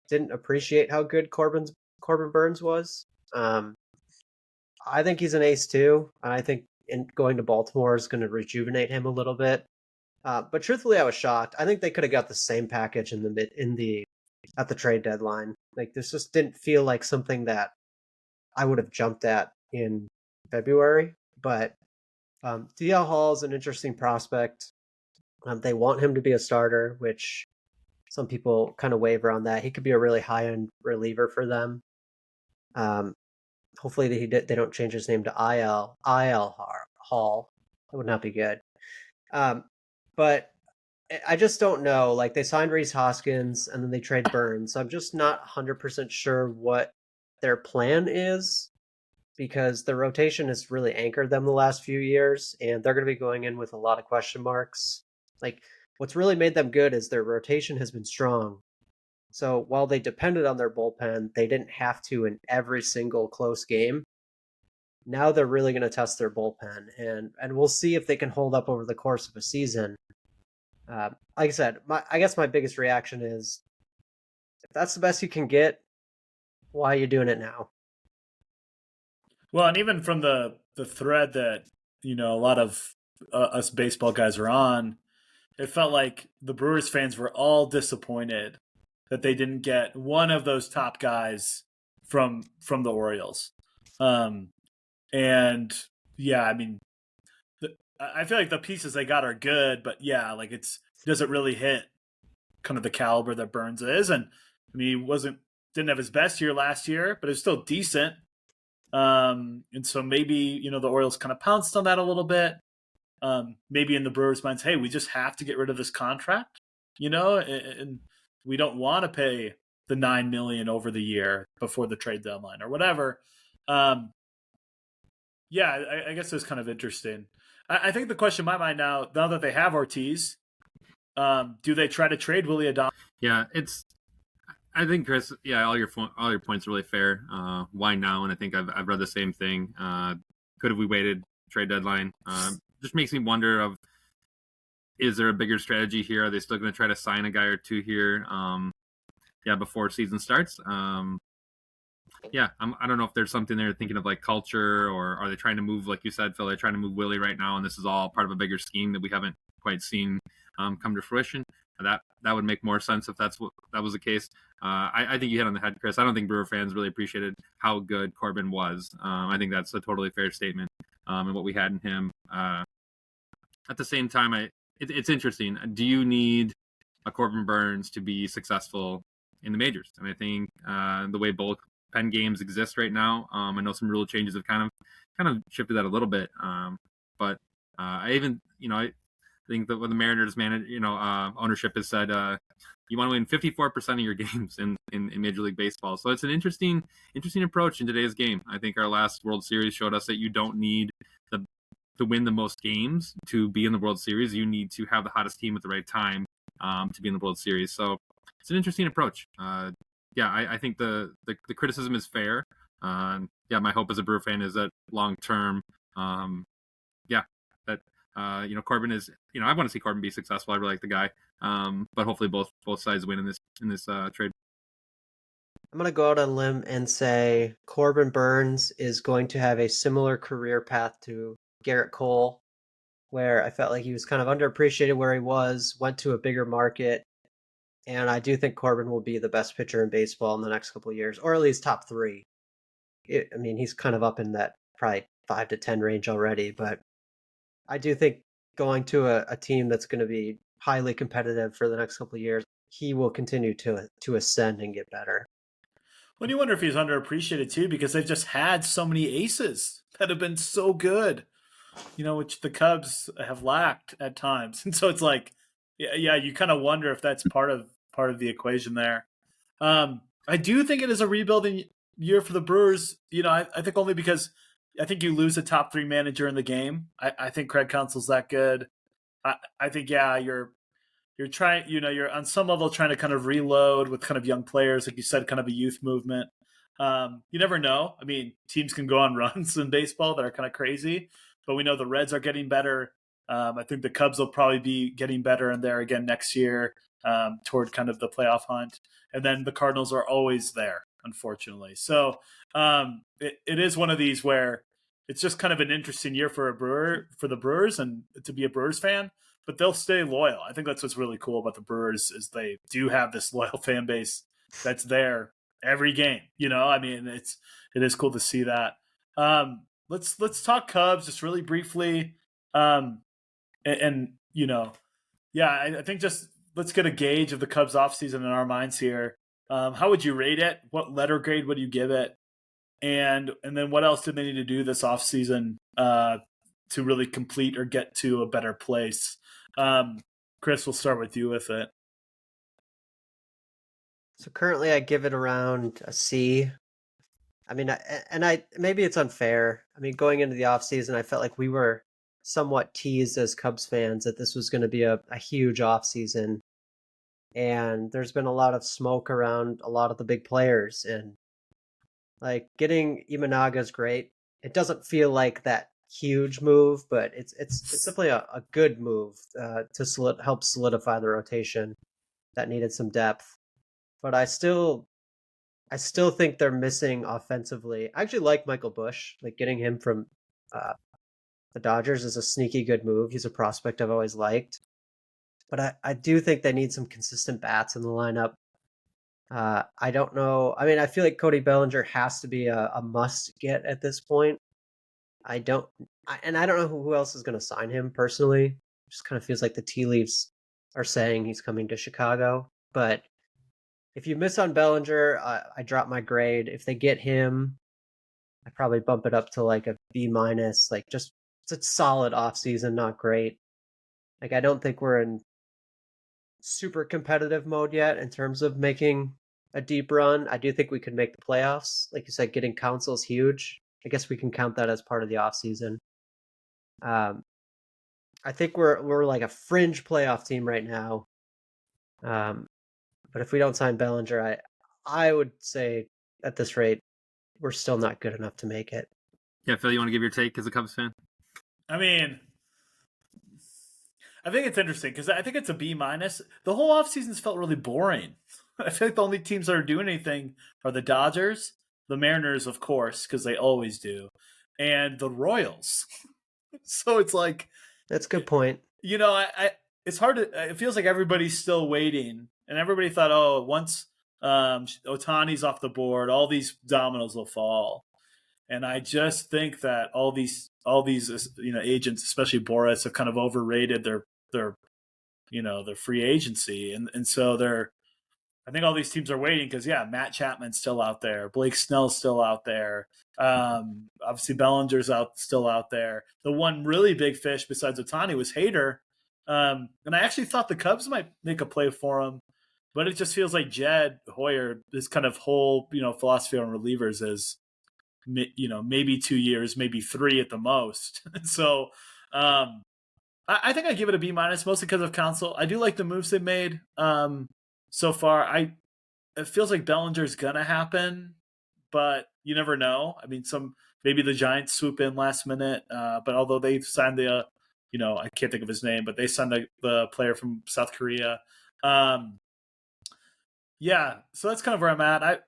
didn't appreciate how good Corbin Burns was. I think he's an ace too, and I think going to Baltimore is going to rejuvenate him a little bit. But truthfully, I was shocked. I think they could have got the same package at the trade deadline. Like this just didn't feel like something that I would have jumped at in February. But DL Hall is an interesting prospect. They want him to be a starter, which some people kind of waver on that. He could be a really high-end reliever for them. Hopefully they don't change his name to IL Hall. That would not be good. But I just don't know. Like they signed Rhys Hoskins and then they trade Burns. So I'm just not 100% sure what their plan is, because the rotation has really anchored them the last few years, and they're going to be going in with a lot of question marks. Like what's really made them good is their rotation has been strong. So while they depended on their bullpen, they didn't have to in every single close game. Now they're really going to test their bullpen, and we'll see if they can hold up over the course of a season. Like I said, I guess my biggest reaction is, if that's the best you can get, why are you doing it now? Well, and even from the thread that a lot of us baseball guys are on, it felt like the Brewers fans were all disappointed that they didn't get one of those top guys from the Orioles. And yeah, I feel like the pieces they got are good, but yeah, like doesn't really hit kind of the caliber that Burns is. And he didn't have his best year last year, but it was still decent. And so maybe, the Orioles kind of pounced on that a little bit. Maybe in the Brewers' minds, hey, we just have to get rid of this contract, and we don't want to pay the $9 million over the year before the trade deadline or whatever. Yeah, I guess it's kind of interesting. I think the question in my mind now that they have Ortiz, do they try to trade Willie Adames? Yeah, I think, Chris, yeah, all your points are really fair. Why now? And I think I've read the same thing. Could have we waited trade deadline? Just makes me wonder of, is there a bigger strategy here? Are they still going to try to sign a guy or two here? Before season starts. Yeah, I don't know if there's something they're thinking of, like culture, or are they trying to move, like you said, Phil, they're trying to move Willie right now, and this is all part of a bigger scheme that we haven't quite seen come to fruition. That would make more sense if that was the case. I think you hit on the head, Chris. I don't think Brewer fans really appreciated how good Corbin was. I think that's a totally fair statement, and what we had in him. At the same time, it's interesting. Do you need a Corbin Burns to be successful in the majors? And I think the way both pen games exist right now, I know some rule changes have kind of shifted that a little bit. But I even, I think that when the Mariners ownership has said you want to win 54% of your games in Major League Baseball. So it's an interesting approach in today's game. I think our last World Series showed us that you don't need to win the most games to be in the World Series. You need to have the hottest team at the right time to be in the World Series. So it's an interesting approach. I think the criticism is fair. My hope as a Brewer fan is that long term, that Corbin is. I want to see Corbin be successful. I really like the guy, but hopefully both sides win in this trade. I'm going to go out on a limb and say Corbin Burns is going to have a similar career path to Garrett Cole, where I felt like he was kind of underappreciated where he was, went to a bigger market, and I do think Corbin will be the best pitcher in baseball in the next couple of years, or at least top 3. He's kind of up in that probably 5 to 10 range already, but I do think going to a team that's going to be highly competitive for the next couple of years, he will continue to ascend and get better. Well, you wonder if he's underappreciated too, because they've just had so many aces that have been so good, which the Cubs have lacked at times. And so it's like, yeah, you kind of wonder if that's part of the equation there. I do think it is a rebuilding year for the Brewers. I think only because I think you lose a top 3 manager in the game. I think Craig Counsell's that good. I think, you're trying, you're on some level trying to kind of reload with kind of young players, like you said, kind of a youth movement. You never know. Teams can go on runs in baseball that are kind of crazy, but we know the Reds are getting better. I think the Cubs will probably be getting better in there again next year toward kind of the playoff hunt. And then the Cardinals are always there, unfortunately. So it is one of these where it's just kind of an interesting year for the Brewers, and to be a Brewers fan, but they'll stay loyal. I think that's what's really cool about the Brewers is they do have this loyal fan base that's there every game. It is cool to see that. Let's talk Cubs just really briefly. I think just let's get a gauge of the Cubs offseason in our minds here. How would you rate it? What letter grade would you give it? And then what else did they need to do this offseason to really complete or get to a better place? Chris, we'll start with you with it. So currently I give it around a C. Maybe it's unfair. Going into the offseason, I felt like we were somewhat teased as Cubs fans that this was going to be a huge offseason. And there's been a lot of smoke around a lot of the big players. And like getting Imanaga is great. It doesn't feel like that huge move, but it's definitely a good move to help solidify the rotation that needed some depth. But I still think they're missing offensively. I actually like Michael Busch. Like getting him from the Dodgers is a sneaky good move. He's a prospect I've always liked. But I do think they need some consistent bats in the lineup. I don't know. I feel like Cody Bellinger has to be a must get at this point. I don't know who else is going to sign him personally. It just kind of feels like the tea leaves are saying he's coming to Chicago. But if you miss on Bellinger, I drop my grade. If they get him, I probably bump it up to like a B-. Like just it's a solid offseason, not great. Like I don't think we're in super competitive mode yet in terms of making a deep run. I do think we could make the playoffs. Like you said, getting Counsell is huge. I guess we can count that as part of the offseason. I think we're like a fringe playoff team right now. But if we don't sign Bellinger, I would say at this rate, we're still not good enough to make it. Yeah, Phil, you want to give your take as a Cubs fan? I think it's interesting because I think it's a B-. The whole offseason's felt really boring. I feel like the only teams that are doing anything are the Dodgers the Mariners, of course, because they always do, and the Royals. So it's like, That's a good point. it's hard to. It feels like everybody's still waiting, and everybody thought, oh, once Otani's off the board, all these dominoes will fall. And I just think that all these agents, especially Boris, have kind of overrated their their free agency, and so I think all these teams are waiting because Matt Chapman's still out there, Blake Snell's still out there, obviously Bellinger's still out there. The one really big fish besides Otani was Hader, and I actually thought the Cubs might make a play for him, but it just feels like Jed Hoyer, this kind of whole philosophy on relievers is maybe 2 years, maybe 3 at the most. So I think I give it a B minus, mostly because of Council. I do like the moves they made so far. It feels like Bellinger's gonna happen, but you never know. I mean, maybe the Giants swoop in last minute, but although they signed the I can't think of his name, but they signed the player from South Korea. So that's kind of where I'm at.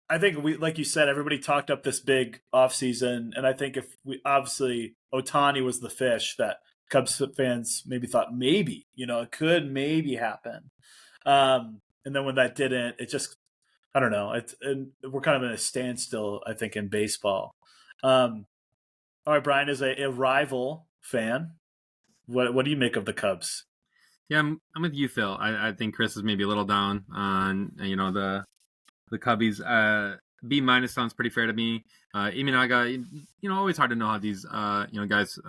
I think like you said, everybody talked up this big offseason, and I think if obviously Otani was the fish that Cubs fans maybe thought it could maybe happen. And then when that didn't, it just, I don't know. We're kind of in a standstill, I think, in baseball. All right, Brian, as a rival fan, what do you make of the Cubs? Yeah, I'm with you, Phil. I think Chris is maybe a little down on the Cubbies. B minus sounds pretty fair to me. Imanaga, always hard to know how these guys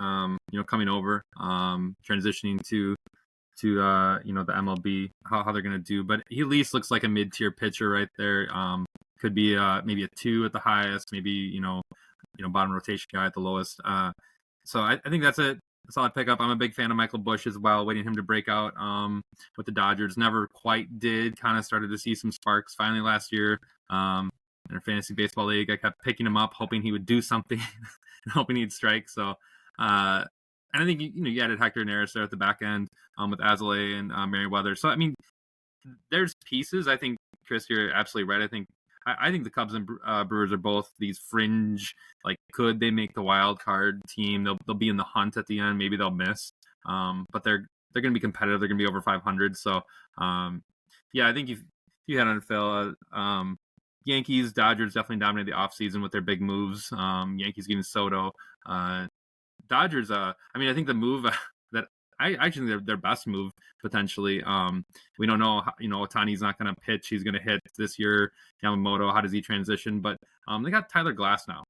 coming over, transitioning to the MLB, how they're gonna do. But he at least looks like a mid-tier pitcher right there. Could be maybe a 2 at the highest, maybe bottom rotation guy at the lowest. So I think that's a solid pickup. I'm a big fan of Michael Busch as well, waiting him to break out with the Dodgers. Never quite did. Kind of started to see some sparks finally last year in our fantasy baseball league. I kept picking him up, hoping he would do something, hoping he'd strike. So, and I think you added Hector Neris there at the back end with Azalea and Merriweather. So I mean, there's pieces. I think Chris, you're absolutely right. I think the Cubs and Brewers are both these fringe, like, could they make the wild card team? They'll be in the hunt at the end. Maybe they'll miss, but they're going to be competitive. They're going to be over 500. So, I think you had on Phil. Yankees, Dodgers definitely dominated the offseason with their big moves. Yankees getting Soto. Dodgers, I think the move that I actually their best move potentially. We don't know. Otani's not going to pitch. He's going to hit this year. Yamamoto, how does he transition? But they got Tyler Glass now.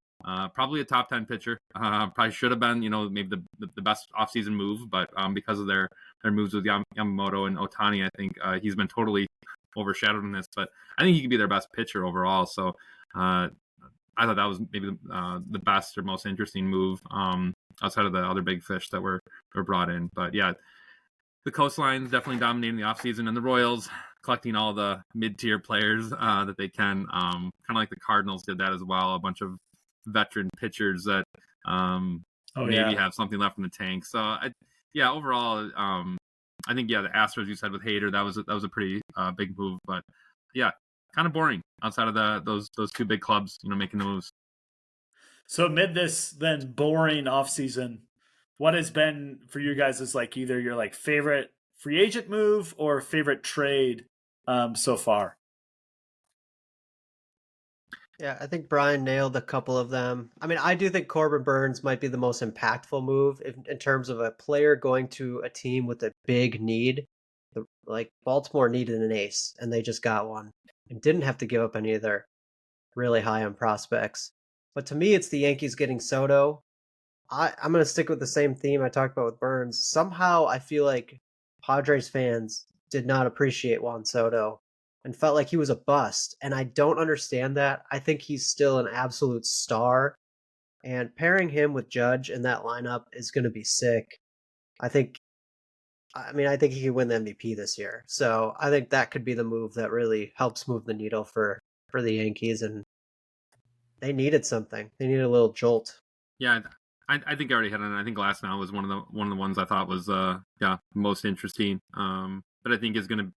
Probably a top 10 pitcher. Probably should have been, maybe the best offseason move, but because of their moves with Yamamoto and Otani, I think he's been totally overshadowed in this. But I think he could be their best pitcher overall. So I thought that was maybe the best or most interesting move outside of the other big fish that were brought in. But yeah, the coastline's definitely dominating the offseason, and the Royals collecting all the mid-tier players that they can, kind of like the Cardinals did that as well. A bunch of veteran pitchers that maybe have something left in the tank. So overall, I think the Astros, you said with Hader, that was a pretty big move. But yeah, kind of boring outside of those 2 big clubs, making the moves. So amid this then boring offseason, what has been for you guys is like either your like favorite free agent move or favorite trade so far? Yeah, I think Brian nailed a couple of them. I mean, I do think Corbin Burns might be the most impactful move in terms of a player going to a team with a big need. Like Baltimore needed an ace, and they just got one and didn't have to give up any of their really high on prospects. But to me, it's the Yankees getting Soto. I'm going to stick with the same theme I talked about with Burns. Somehow I feel like Padres fans did not appreciate Juan Soto and felt like he was a bust. And I don't understand that. I think he's still an absolute star. And pairing him with Judge in that lineup is going to be sick. I think he could win the MVP this year. So I think that could be the move that really helps move the needle for the Yankees. And they needed something. They needed a little jolt. Yeah, I think I already hit on it. I think Glass now was one of the ones I thought was most interesting. But I think is going to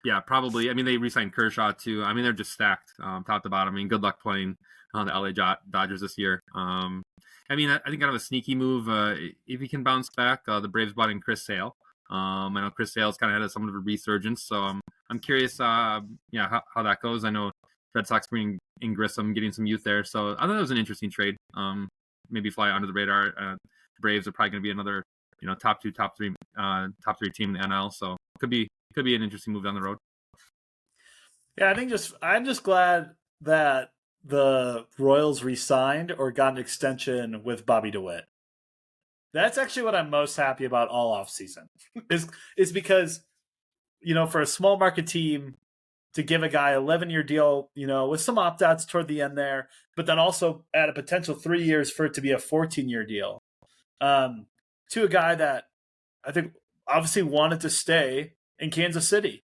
Yeah, probably. I mean, they re-signed Kershaw too. I mean, they're just stacked, top to bottom. I mean, good luck playing the LA Dodgers this year. I mean, I think kind of a sneaky move. If he can bounce back, the Braves bought in Chris Sale. I know Chris Sale's kind of had somewhat of a resurgence, so I'm curious, how that goes. I know Red Sox bringing in Grissom, getting some youth there, so I thought it was an interesting trade. Maybe fly under the radar. Braves are probably going to be another, top three team in the NL, so could be an interesting move down the road. Yeah, I'm just glad that the Royals re-signed or got an extension with Bobby DeWitt. That's actually what I'm most happy about all offseason is because, for a small market team to give a guy 11-year deal, with some opt-outs toward the end there, but then also add a potential 3 years for it to be a 14-year deal, to a guy that I think obviously wanted to stay in Kansas City.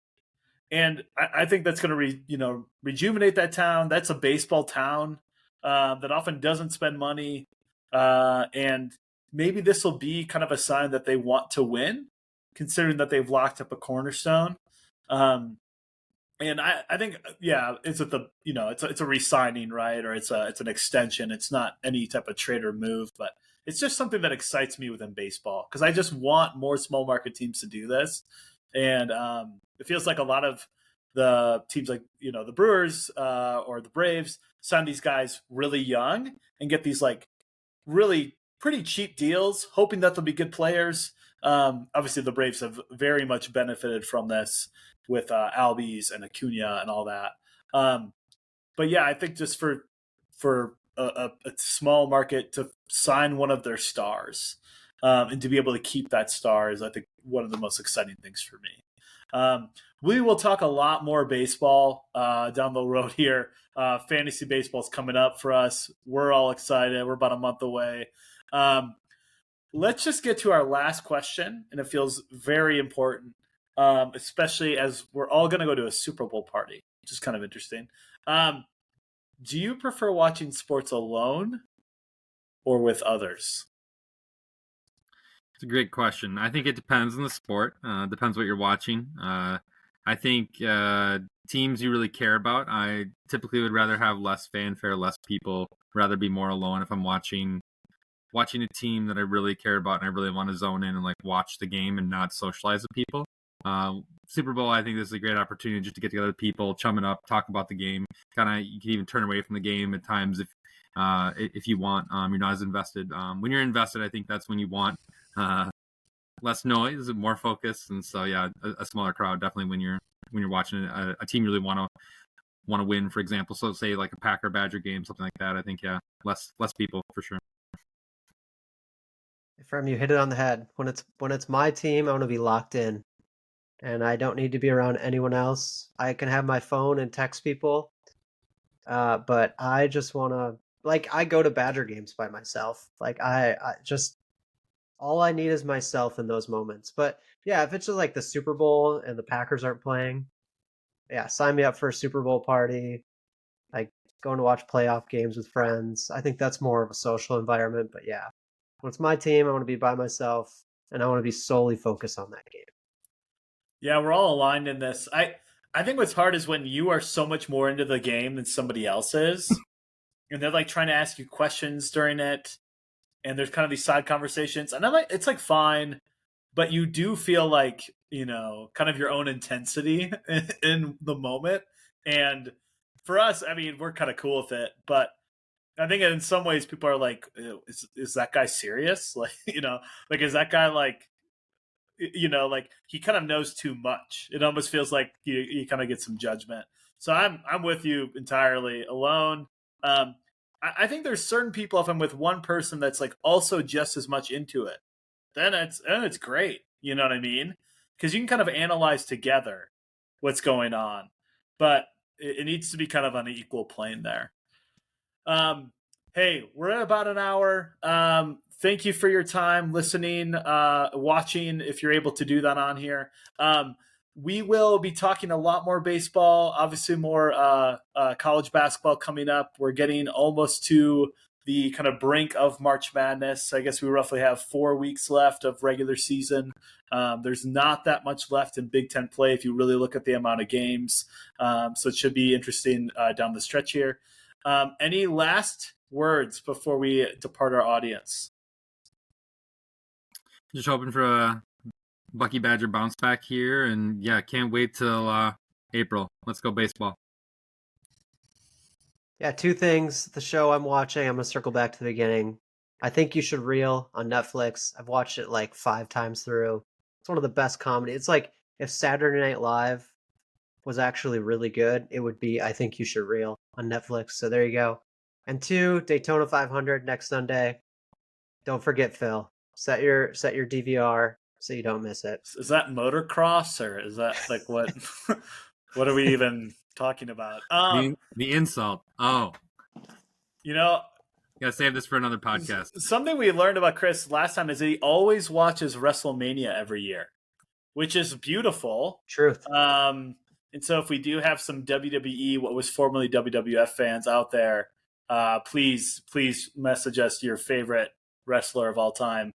And I think that's going to rejuvenate that town. That's a baseball town that often doesn't spend money, and maybe this will be kind of a sign that they want to win, considering that they've locked up a cornerstone. And I think, it's at the it's a re-signing, right, or it's an extension. It's not any type of trade or move, but it's just something that excites me within baseball because I just want more small market teams to do this. And it feels like a lot of the teams like, the Brewers or the Braves sign these guys really young and get these like really pretty cheap deals, hoping that they'll be good players. Obviously, the Braves have very much benefited from this with Albies and Acuna and all that. But yeah, I think just for a small market to sign one of their stars and to be able to keep that star is, I think, one of the most exciting things for me. We will talk a lot more baseball down the road here. Fantasy baseball is coming up for us. We're all excited. We're about a month away. Let's just get to our last question, and it feels very important, especially as we're all going to go to a Super Bowl party, which is kind of interesting. Do you prefer watching sports alone or with others? It's a great question. I think it depends on the sport. Depends what you're watching. I think teams you really care about, I typically would rather have less fanfare, less people, rather be more alone if I'm watching a team that I really care about and I really want to zone in and like watch the game and not socialize with people. Super Bowl, I think this is a great opportunity just to get together with people, chum it up, talk about the game. You can even turn away from the game at times if you want. You're not as invested. When you're invested, I think that's when you want less noise and more focus. And so, yeah, a smaller crowd definitely when you're watching a team you really want to win, for example. So say like a Packer Badger game, something like that. I think less people for sure. From you hit it on the head. When it's my team, I want to be locked in, and I don't need to be around anyone else. I can have my phone and text people, but I just want to I go to Badger games by myself. I just all I need is myself in those moments. But yeah, if it's just like the Super Bowl and the Packers aren't playing, yeah, sign me up for a Super Bowl party. Like going to watch playoff games with friends. I think that's more of a social environment. But yeah, when it's my team, I want to be by myself and I want to be solely focused on that game. Yeah, we're all aligned in this. I think what's hard is when you are so much more into the game than somebody else is, and they're like trying to ask you questions during it, and there's kind of these side conversations, and it's like fine, but you do feel like kind of your own intensity in the moment. And for us, I mean, we're kind of cool with it, but I think in some ways people are like, is that guy serious? Like, like is that guy like, like he kind of knows too much. It almost feels like you kind of get some judgment. So I'm with you entirely. Alone. I think there's certain people, if I'm with one person that's like also just as much into it, then it's great. You know what I mean? Because you can kind of analyze together what's going on, but it needs to be kind of on an equal plane there. Hey, we're at about an hour. Thank you for your time listening, watching, if you're able to do that on here. We will be talking a lot more baseball, obviously more college basketball coming up. We're getting almost to the kind of brink of March Madness. I guess we roughly have 4 weeks left of regular season. There's not that much left in Big Ten play if you really look at the amount of games. So it should be interesting down the stretch here. Any last words before we depart our audience? Just hoping for a Bucky Badger bounce back here, and yeah, can't wait till April. Let's go baseball. Yeah, two things. The show I'm watching, I'm going to circle back to the beginning. I Think You Should Reel on Netflix. I've watched it like 5 times through. It's one of the best comedy. It's like if Saturday Night Live was actually really good, it would be I Think You Should Reel on Netflix. So there you go. And 2, Daytona 500 next Sunday. Don't forget, Phil. Set your DVR so you don't miss it. Is that motocross, or is that like what? What are we even talking about? The insult. Oh, gotta save this for another podcast. Something we learned about Chris last time is that he always watches WrestleMania every year, which is beautiful. Truth. And so if we do have some WWE, what was formerly WWF fans out there, please message us your favorite wrestler of all time.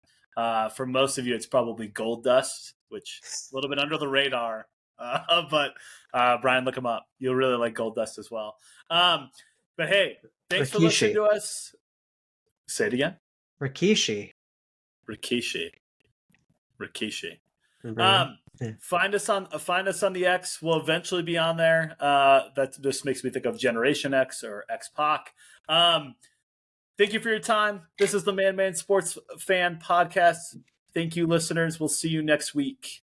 For most of you, it's probably Goldust, which is a little bit under the radar. But Brian, look him up. You'll really like Goldust as well. But hey, thanks for listening to us. Say it again. Rikishi. Find us on the X. We'll eventually be on there. That just makes me think of Generation X or X-Pac. Thank you for your time. This is the Man Sports Fan Podcast. Thank you, listeners. We'll see you next week.